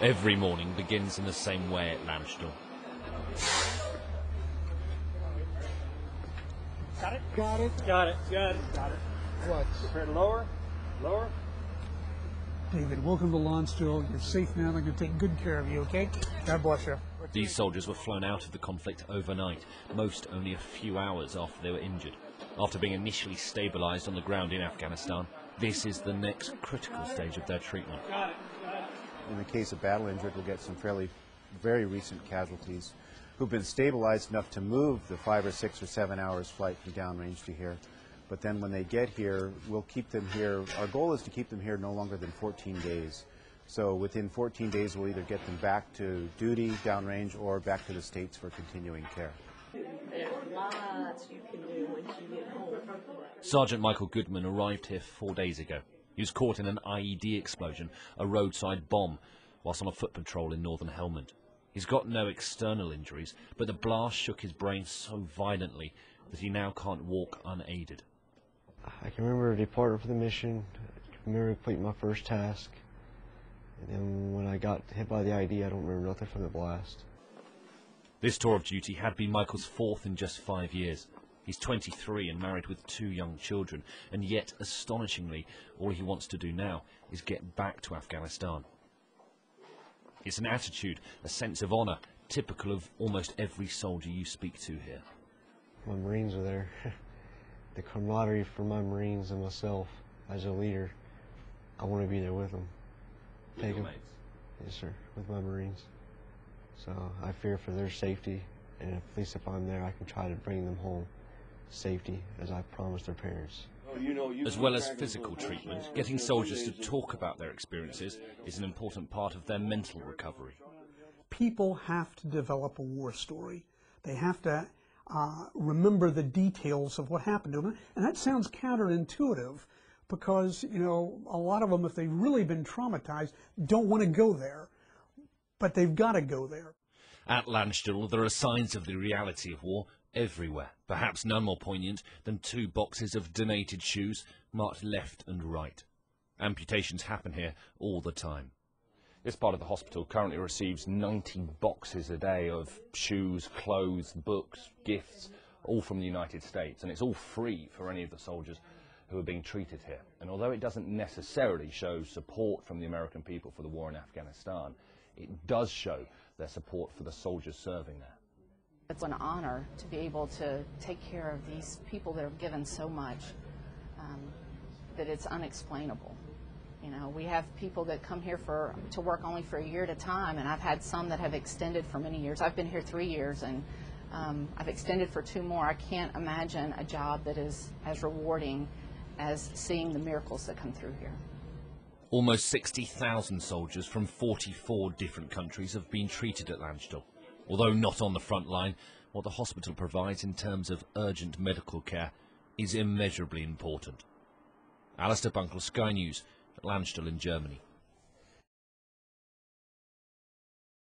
Every morning begins in the same way at Landshul. Got it? Got it. Got it. Good. Got it. What? Prepare to lower. Lower. David, welcome to Landshul. You're safe now. They're going to take good care of you, okay? God bless you. These soldiers were flown out of the conflict overnight, most only a few hours after they were injured. After being initially stabilised on the ground in Afghanistan, this is the next critical stage of their treatment. Got it. In the case of battle injured, we'll get some very recent casualties who've been stabilized enough to move the 5 or 6 or 7 hours flight from downrange to here. But then when they get here, we'll keep them here. Our goal is to keep them here no longer than 14 days. So within 14 days, we'll either get them back to duty downrange or back to the States for continuing care. There's lots you can do once you get home. Sergeant Michael Goodman arrived here 4 days ago. He was caught in an IED explosion, a roadside bomb, whilst on a foot patrol in northern Helmand. He's got no external injuries, but the blast shook his brain so violently that he now can't walk unaided. I can remember departing for the mission, I can remember completing my first task, and then when I got hit by the IED, I don't remember nothing from the blast. This tour of duty had been Michael's fourth in just 5 years. He's 23 and married with 2 young children, and yet, astonishingly, all he wants to do now is get back to Afghanistan. It's an attitude, a sense of honour, typical of almost every soldier you speak to here. My Marines are there. The camaraderie for my Marines and myself as a leader, I want to be there with them. Take them. Yes, sir, with my Marines. So I fear for their safety, and at least if I'm there, I can try to bring them home safety as I promised their parents. As well as physical treatment, getting soldiers to talk about their experiences is an important part of their mental recovery. People have to develop a war story. They have to remember the details of what happened to them. And that sounds counterintuitive because, you know, a lot of them, if they've really been traumatized, don't want to go there. But they've got to go there. At Landshul, there are signs of the reality of war everywhere, perhaps none more poignant than 2 boxes of donated shoes marked left and right. Amputations happen here all the time. This part of the hospital currently receives 90 boxes a day of shoes, clothes, books, gifts, all from the United States, and it's all free for any of the soldiers who are being treated here. And although it doesn't necessarily show support from the American people for the war in Afghanistan, it does show their support for the soldiers serving there. It's an honor to be able to take care of these people that have given so much that it's unexplainable. You know, we have people that come here to work only for a year at a time, and I've had some that have extended for many years. I've been here 3 years, and I've extended for 2 more. I can't imagine a job that is as rewarding as seeing the miracles that come through here. Almost 60,000 soldiers from 44 different countries have been treated at Landshul. Although not on the front line, what the hospital provides in terms of urgent medical care is immeasurably important. Alistair Bunkall, Sky News, at Landshul in Germany.